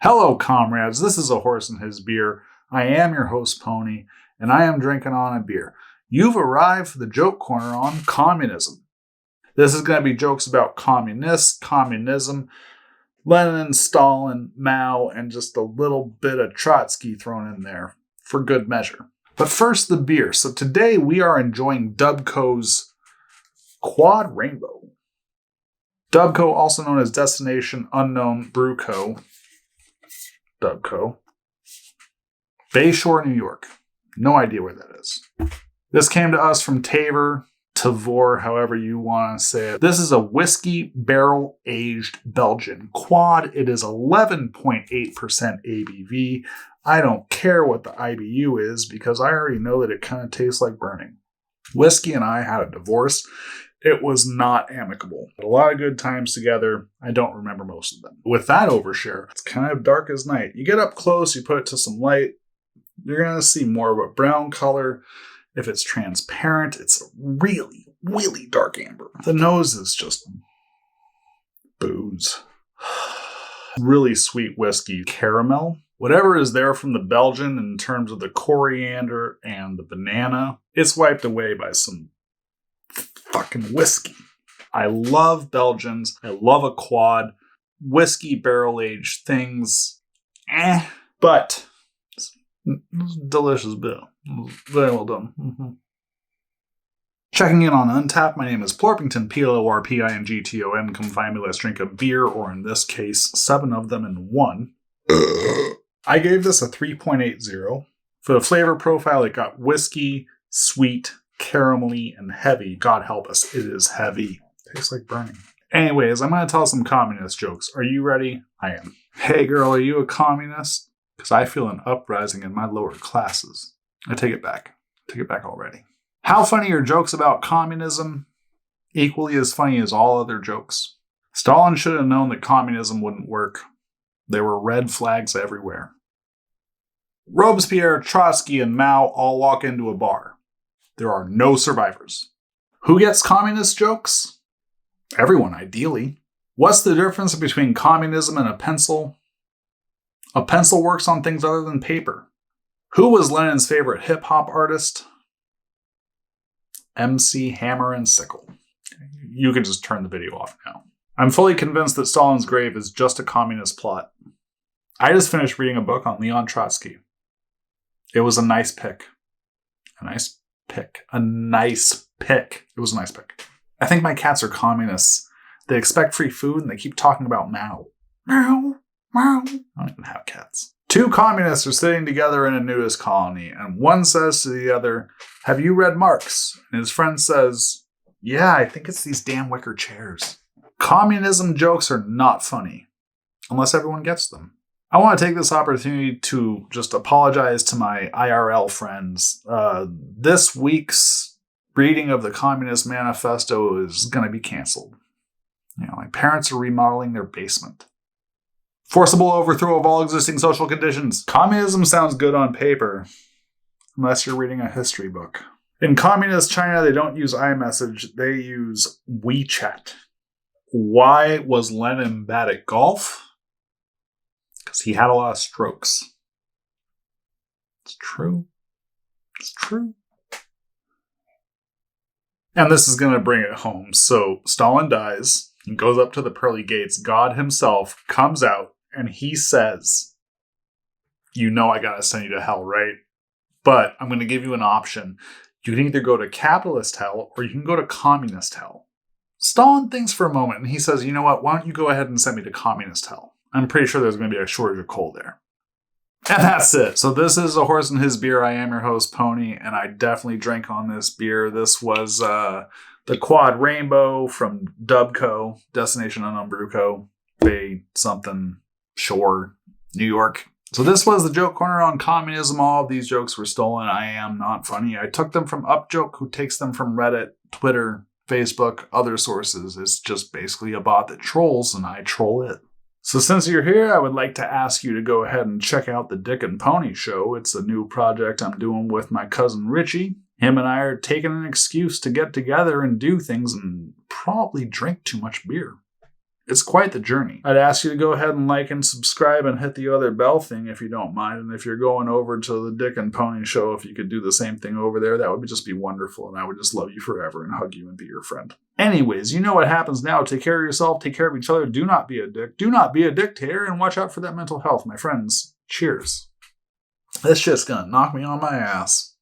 Hello, comrades. This is A Horse and His Beer. I am your host, Pony, and I am drinking on a beer. You've arrived for the joke corner on communism. This is going to be jokes about communists, communism, Lenin, Stalin, Mao, and just a little bit of Trotsky thrown in there for good measure. But first, the beer. So today we are enjoying Dubco's Quad Rainbow. Dubco, also known as Destination Unknown Brewing Company. Dubco. Bayshore, New York. No idea where that is. This came to us from Tavor, however you want to say it. This is a whiskey barrel-aged Belgian quad. It is 11.8% ABV. I don't care what the IBU is because I already know that it kind of tastes like burning. Whiskey and I had a divorce. It was not amicable. A lot of good times together. I don't remember most of them. With that overshare, it's kind of dark as night. You get up close, you put it to some light, you're going to see more of a brown color. If it's transparent, it's really, really dark amber. The nose is just booze. Really sweet whiskey. Caramel. Whatever is there from the Belgian in terms of the coriander and the banana, it's wiped away by some fucking whiskey. I love Belgians. I love a quad. Whiskey barrel-aged things. But delicious beer. Very well done. Mm-hmm. Checking in on Untapped, my name is Plorpington, Plorpington. Come find me, let's drink a beer, or in this case, 7 of them in one. I gave this a 3.80. For the flavor profile, it got whiskey, sweet, caramelly, and heavy. God help us, it is heavy. Tastes like burning. Anyways, I'm going to tell some communist jokes. Are you ready? I am. Hey girl, are you a communist? Because I feel an uprising in my lower classes. I take it back. Take it back already. How funny are jokes about communism? Equally as funny as all other jokes. Stalin should have known that communism wouldn't work. There were red flags everywhere. Robespierre, Trotsky, and Mao all walk into a bar. There are no survivors. Who gets communist jokes? Everyone, ideally. What's the difference between communism and a pencil? A pencil works on things other than paper. Who was Lenin's favorite hip-hop artist? MC Hammer and Sickle. You can just turn the video off now. I'm fully convinced that Stalin's grave is just a communist plot. I just finished reading a book on Leon Trotsky. It was a nice pick. A nice pick. It was a nice pick. I think my cats are communists. They expect free food and they keep talking about Mao. Mao. I don't even have cats. 2 communists are sitting together in a nudist colony, and one says to the other, "Have you read Marx?" And his friend says, "Yeah, I think it's these damn wicker chairs." Communism jokes are not funny, unless everyone gets them. I want to take this opportunity to just apologize to my IRL friends. This week's reading of the Communist Manifesto is going to be canceled. My parents are remodeling their basement. Forcible overthrow of all existing social conditions. Communism sounds good on paper, unless you're reading a history book. In communist China, they don't use iMessage, they use WeChat. Why was Lenin bad at golf? Because he had a lot of strokes. It's true. It's true. And this is going to bring it home. So Stalin dies. He goes up to the pearly gates. God himself comes out and he says, "You know I got to send you to hell, right? But I'm going to give you an option. You can either go to capitalist hell or you can go to communist hell." Stalin thinks for a moment and he says, "You know what? Why don't you go ahead and send me to communist hell? I'm pretty sure there's going to be a shortage of coal there." And that's it. So this is A Horse and His Beer. I am your host, Pony, and I definitely drank on this beer. This was the Quad Rainbow from Dubco, Destination Unknown Brewing Company, Bay something, Shore, New York. So this was the joke corner on communism. All of these jokes were stolen. I am not funny. I took them from Upjoke, who takes them from Reddit, Twitter, Facebook, other sources. It's just basically a bot that trolls, and I troll it. So since you're here, I would like to ask you to go ahead and check out the Dick and Pony Show. It's a new project I'm doing with my cousin Richie. Him and I are taking an excuse to get together and do things and probably drink too much beer. It's quite the journey. I'd ask you to go ahead and like and subscribe and hit the other bell thing if you don't mind. And if you're going over to the Dick and Pony Show, if you could do the same thing over there, that would just be wonderful. And I would just love you forever and hug you and be your friend. Anyways, you know what happens now. Take care of yourself. Take care of each other. Do not be a dick. Do not be a dictator. And watch out for that mental health, my friends. Cheers. This shit's gonna knock me on my ass.